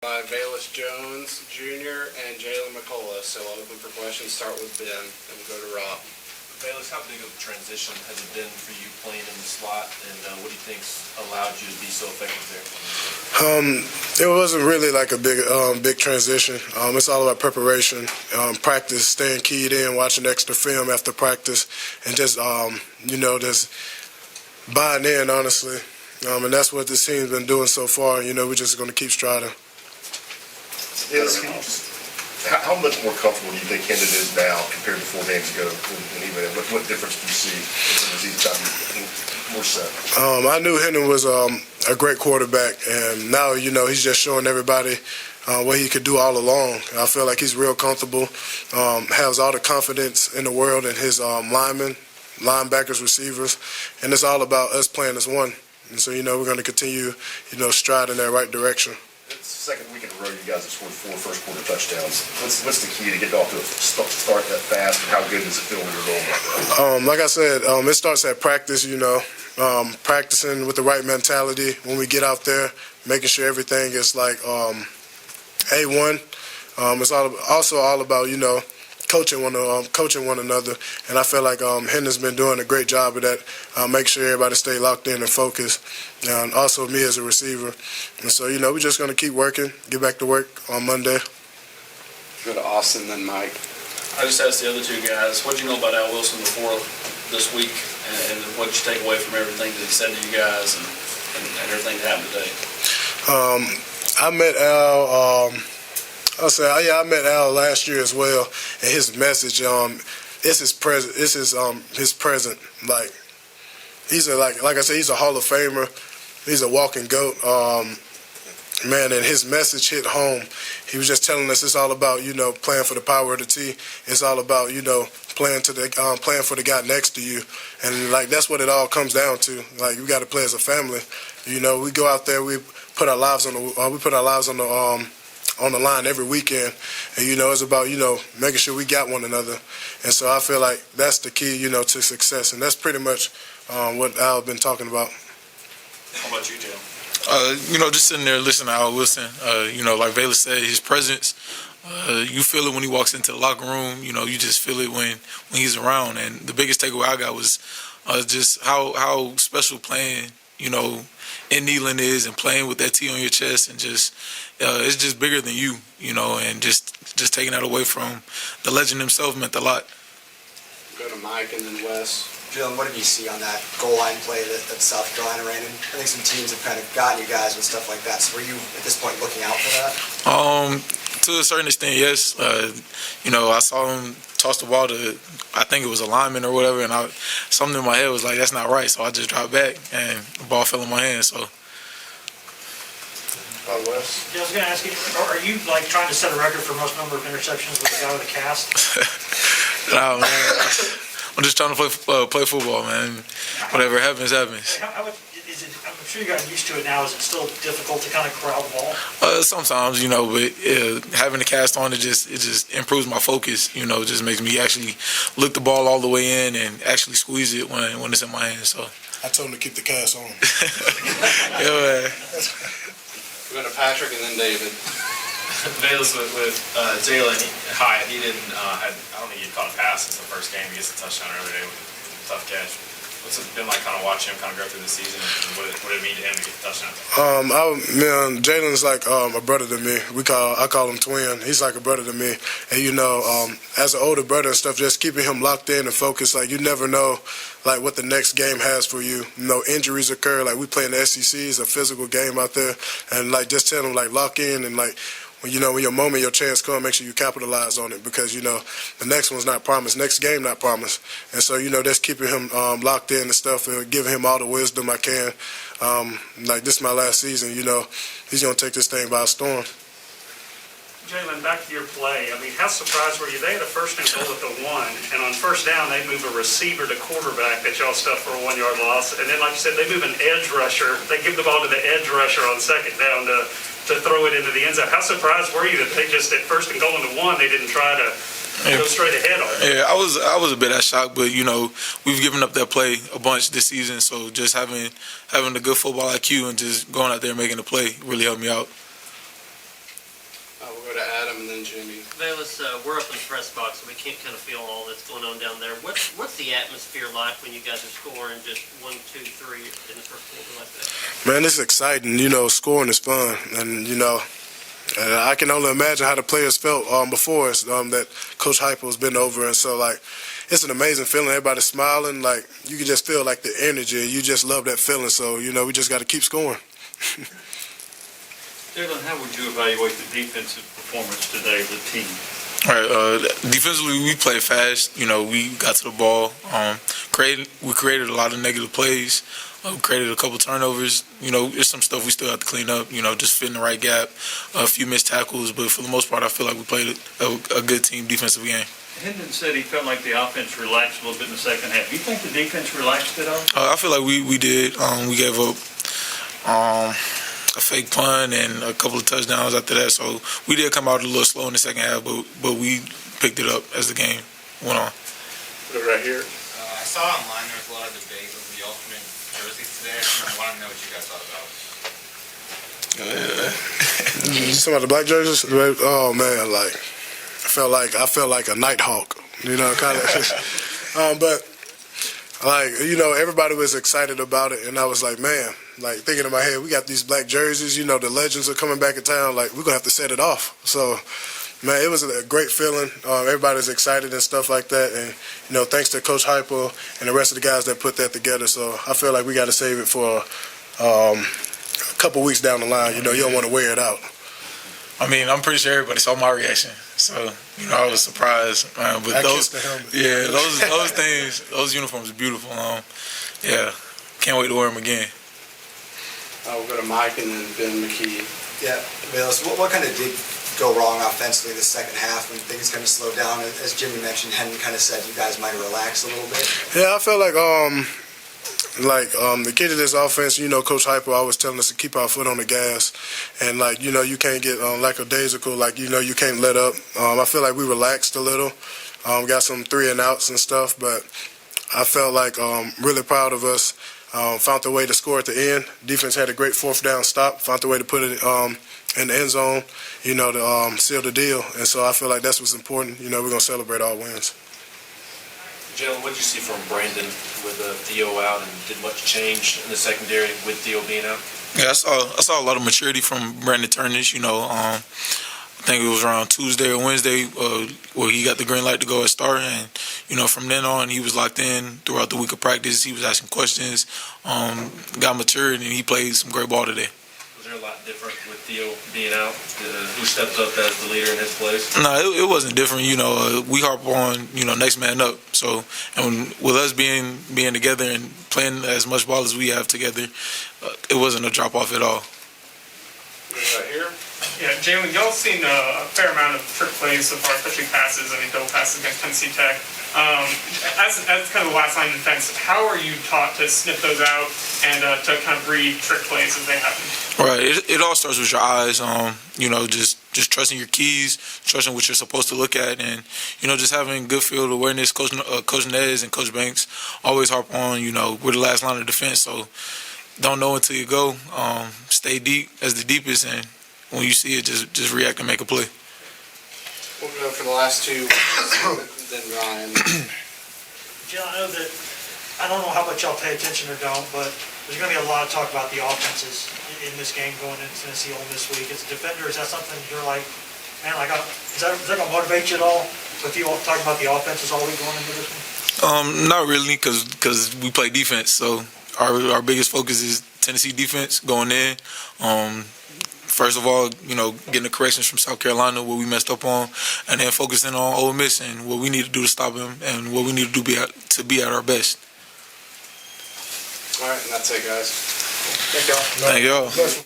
By Velus Jones Jr. and Jaylen McCollough. So I'll open for questions. Start with Ben, then we'll go to Rob. Velus, how big of a transition has it been for you playing in the slot, and what do you think's allowed you to be so effective there? It wasn't really like a big transition. It's all about preparation, practice, staying keyed in, watching extra film after practice, and just just buying in, honestly. And that's what this team's been doing so far. We're just going to keep striding. Yes, how much more comfortable do you think Hendon is now compared to 4 games ago? And even what difference do you see as he's gotten more set? I knew Hendon was a great quarterback, and now he's just showing everybody what he could do all along. I feel like he's real comfortable, has all the confidence in the world in his linebackers, receivers, and it's all about us playing as one. And so we're going to continue striding in that right direction. It's the second week in a row you guys have scored 4 first-quarter touchdowns. What's the key to get off to a start that fast, and how good does it feel when you're going like that? Like I said, it starts at practice, practicing with the right mentality when we get out there, making sure everything is like A1. It's also all about, coaching one another, and I feel like Hendon's been doing a great job of that, make sure everybody stay locked in and focused, and also me as a receiver. And so, we're just going to keep working, get back to work on Monday. Go to Austin, then Mike. I just asked the other two guys, what did you know about Al Wilson before this week, and what did you take away from everything that he said to you guys and everything that happened today? I met Al. I met Al last year as well, and his message, it's his present. It's his present. Like he's like I said, he's a Hall of Famer. He's a walking GOAT. Man, and his message hit home. He was just telling us it's all about playing for the power of the T. It's all about playing for the guy next to you, and like that's what it all comes down to. Like we got to play as a family. We go out there, we put our lives on the line every weekend, and it's about making sure we got one another, and so I feel like that's the key to success, and that's pretty much what Al's been talking about. How about you, Jim? Just sitting there listening to Al Wilson, like Velus said, his presence, you feel it when he walks into the locker room, you just feel it when he's around, and the biggest takeaway I got was just how special playing, in Neyland is, and playing with that T on your chest, and just it's just bigger than you, and just taking that away from the legend himself meant a lot. Go to Mike and then Wes. Jaylen, what did you see on that goal line play that South Carolina ran in? I think some teams have kind of gotten you guys with stuff like that. So were you at this point looking out for that? To a certain extent, yes. I saw him toss the ball to, I think it was a lineman or whatever, and something in my head was like, that's not right. So I just dropped back, and the ball fell in my hand. So. Wes? Yeah, I was going to ask you, are you like trying to set a record for most number of interceptions with a guy with a cast? No, man. I'm just trying to play football, man. Whatever happens, happens. I'm sure you got used to it now. Is it still difficult to kind of corral the ball? Sometimes, but having the cast on, it just improves my focus. Just makes me actually look the ball all the way in and actually squeeze it when it's in my hand. So I told him to keep the cast on. Yeah, man. We're going to Patrick and then David. Velus with Jaylen, he didn't I don't think he caught a pass since the first game. He gets a touchdown earlier with a tough catch. What's it been like kind of watching him kind of go through the season, and what did it mean to him to get the touchdown? Jaylen's like a brother to me. I call him twin. He's like a brother to me. And as an older brother and stuff, just keeping him locked in and focused. Like you never know, like what the next game has for you. Injuries occur. Like we play in the SEC, it's a physical game out there, and like just tell him like lock in and like. When your chance comes, make sure you capitalize on it, because the next one's not promised, next game not promised, and so just keeping him locked in and stuff, and giving him all the wisdom I can. Like this is my last season, he's gonna take this thing by storm. Jaylen, back to your play. I mean, how surprised were you? They had a first and goal at the 1, and on first down they move a receiver to quarterback that y'all stuffed for a 1-yard loss, and then like you said, they move an edge rusher. They give the ball to the edge rusher on second down to throw it into the end zone. How surprised were you that they just, at first and goal in the 1, they didn't try to go straight ahead on it? Yeah, I was a bit shocked, but we've given up that play a bunch this season, so just having the good football IQ and just going out there and making the play really helped me out. Jimmy. Velus, we're up in the press box, so we can't kind of feel all that's going on down there. What's the atmosphere like when you guys are scoring just 1, 2, 3 in the first quarter like that? Man, it's exciting. Scoring is fun, and and I can only imagine how the players felt before us that Coach Hypo's been over, and so it's an amazing feeling. Everybody's smiling, you can just feel the energy. You just love that feeling. So we just got to keep scoring. Jaylen, how would you evaluate the defensive performance today of the team? All right, defensively, we played fast. We got to the ball. We created a lot of negative plays. Created a couple turnovers. There's some stuff we still have to clean up. Just fitting the right gap. A few missed tackles, but for the most part, I feel like we played a good team defensive game. Hendon said he felt like the offense relaxed a little bit in the second half. Do you think the defense relaxed at all? I feel like we did. We gave up a fake punt and a couple of touchdowns after that. So we did come out a little slow in the second half, but we picked it up as the game went on. Put it right here. I saw online there was a lot of debate over the alternate jerseys today. I want to know what you guys thought about it. You talking about the black jerseys? Oh man, I felt like a Nighthawk. Kind of. But everybody was excited about it, and I was like, man. Thinking in my head, we got these black jerseys, the legends are coming back in town, we're going to have to set it off. So, man, it was a great feeling. Everybody's excited and stuff like that. And, thanks to Coach Hypo and the rest of the guys that put that together. So I feel like we got to save it for a couple weeks down the line. You don't want to wear it out. I mean, I'm pretty sure everybody saw my reaction. So, I was surprised. But those things, those uniforms are beautiful. Can't wait to wear them again. We'll go to Mike and then Ben McKee. Yeah, Velus, what kind of did go wrong offensively the second half when things kind of slowed down? As Jimmy mentioned, Hendon kind of said you guys might relax a little bit. Yeah, I felt the key to this offense, Coach Hypo always telling us to keep our foot on the gas, and you can't get lackadaisical, you can't let up. I feel like we relaxed a little, got some 3 and outs and stuff, but I felt really proud of us. Found a way to score at the end. Defense had a great 4th down stop. Found a way to put it in the end zone, to seal the deal. And so I feel like that's what's important. We're going to celebrate all wins. Jaylen, what did you see from Brandon with Theo out, and did much change in the secondary with Theo being out? Yeah, I saw a lot of maturity from Brandon Turnage. I think it was around Tuesday or Wednesday where he got the green light to go at start, and from then on he was locked in throughout the week of practice. He was asking questions, got matured, and he played some great ball today. Was there a lot different with Theo being out? Who stepped up as the leader in his place? No, it wasn't different. We harp on next man up. So, and with us being together and playing as much ball as we have together, it wasn't a drop off at all. Right here. Yeah, Jaylen, y'all seen a fair amount of trick plays so far, especially passes. Double passes against Tennessee Tech. As kind of the last line of defense, how are you taught to sniff those out and to kind of read trick plays as they happen? Right. It all starts with your eyes. Just trusting your keys, trusting what you're supposed to look at, and just having good field awareness. Coach Nez and Coach Banks always harp on we're the last line of defense, so don't know until you go. Stay deep as the deepest, and when you see it, just react and make a play. We'll go for the last 2, then Ryan. Jill, I don't know how much y'all pay attention or don't, but there's going to be a lot of talk about the offenses in this game going into Tennessee Ole Miss week. As a defender, is that something you're like, man, is that going to motivate you at all? With you talking about the offenses all week going into this one? Not really, because we play defense. So our biggest focus is Tennessee defense going in. First of all, getting the corrections from South Carolina, what we messed up on, and then focusing on Ole Miss and what we need to do to stop him and what we need to do to be at our best. All right, and that's it, guys. Thank y'all. Thank y'all.